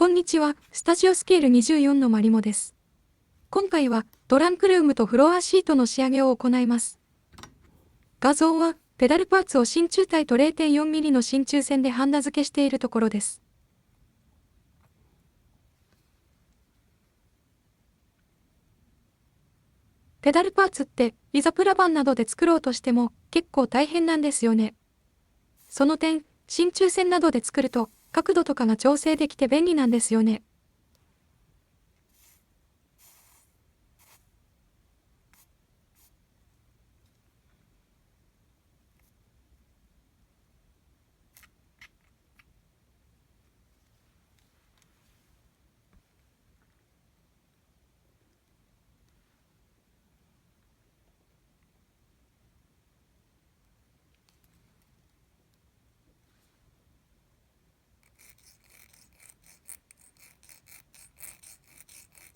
こんにちは、スタジオスケール24のマリモです。今回はトランクルームとフロアシートの仕上げを行います。画像はペダルパーツを真鍮体と 0.4mm の真鍮線でハンダ付けしているところです。ペダルパーツっていざプラバンなどで作ろうとしても結構大変なんですよね。その点、真鍮線などで作ると角度とかが調整できて便利なんですよね。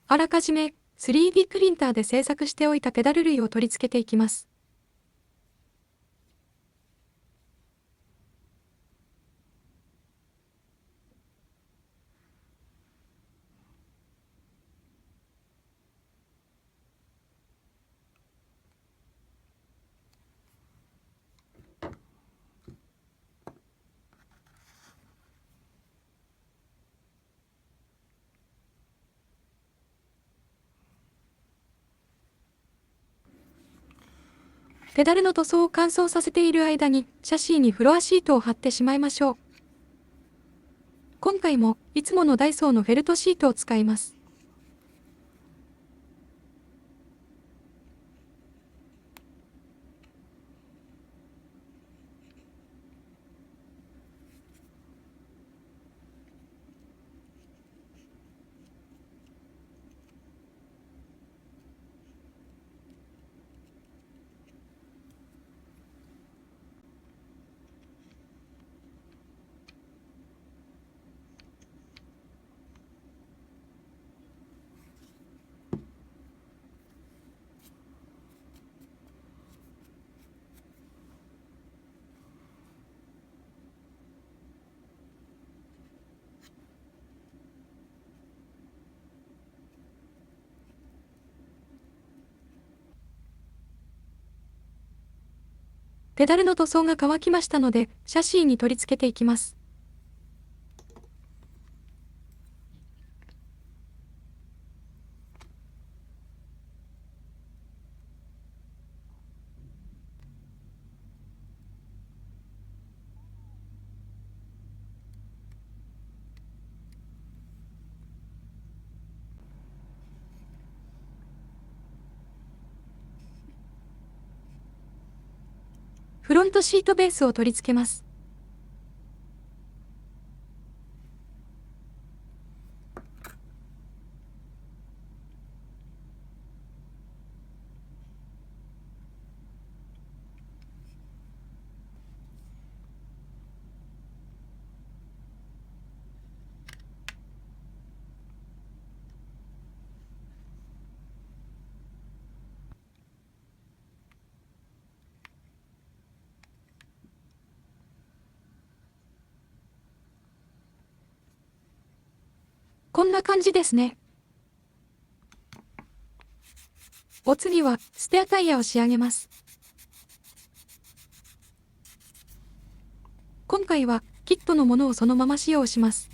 あらかじめ 3D プリンターで製作しておいたペダル類を取り付けていきます。ペダルの塗装を乾燥させている間にシャシーにフロアシートを貼ってしまいましょう。今回もいつものダイソーのフェルトシートを使います。ペダルの塗装が乾きましたので、シャシーに取り付けていきます。フロントシートベースを取り付けます。こんな感じですね。お次はステアタイヤを仕上げます。今回はキットのものをそのまま使用します。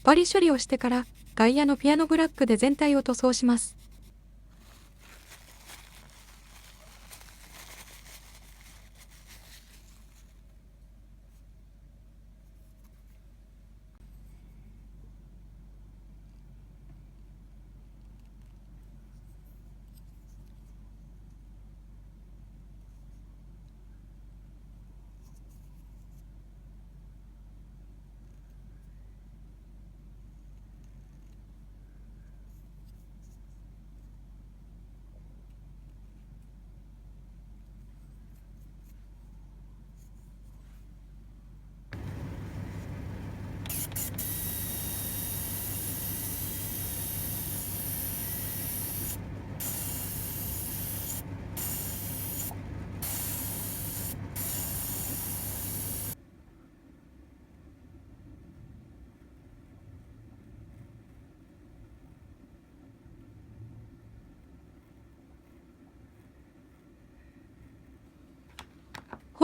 バリ処理をしてから外野のピアノブラックで全体を塗装します。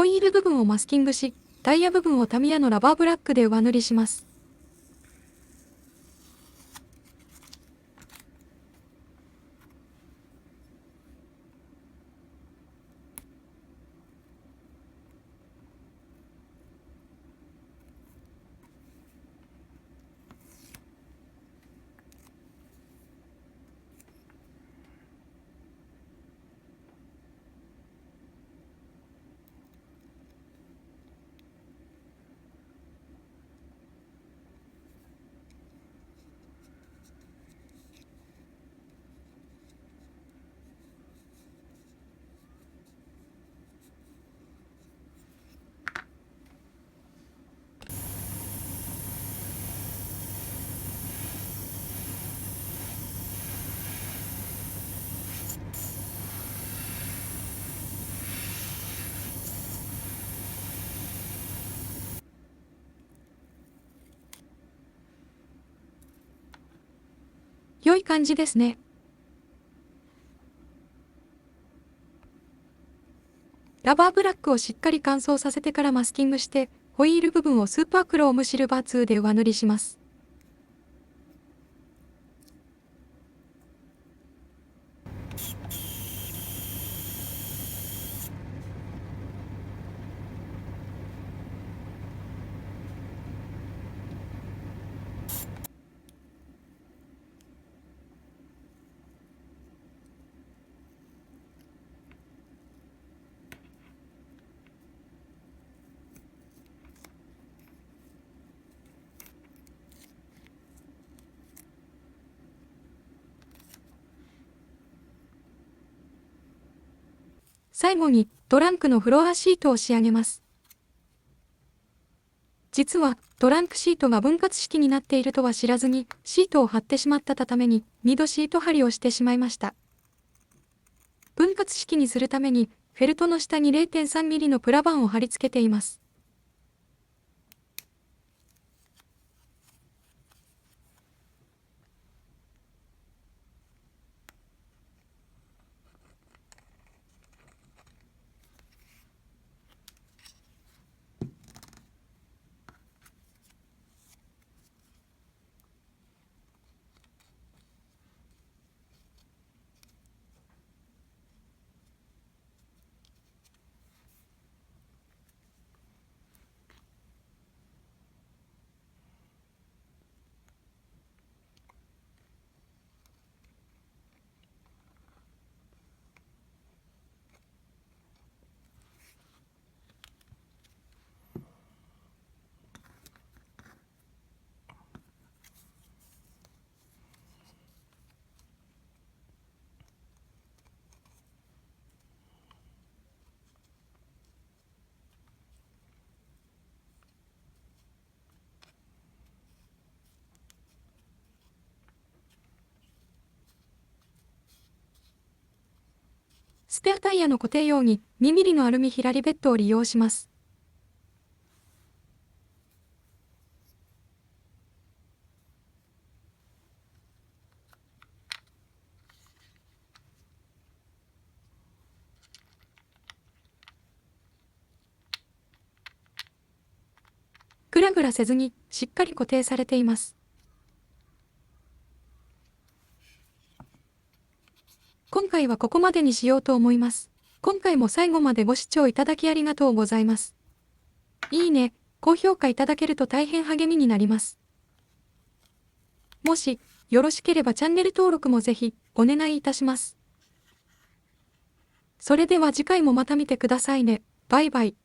イール部分をマスキングし、タイヤ部分をタミヤのラバーブラックで上塗りします。良い感じですね。ラバーブラックをしっかり乾燥させてからマスキングして、ホイール部分をスーパークロームシルバー2で上塗りします。最後にトランクのフロアシートを仕上げます。実はトランクシートが分割式になっているとは知らずにシートを貼ってしまったために2度シート貼りをしてしまいました。分割式にするためにフェルトの下に 0.3 ミリのプラ板を貼り付けています。スペアタイヤの固定用に2ミリのアルミヒラリベットを利用します。グラグラせずにしっかり固定されています。今回はここまでにしようと思います。今回も最後までご視聴いただきありがとうございます。いいね、高評価いただけると大変励みになります。もしよろしければチャンネル登録もぜひお願いいたします。それでは次回もまた見てくださいね。バイバイ。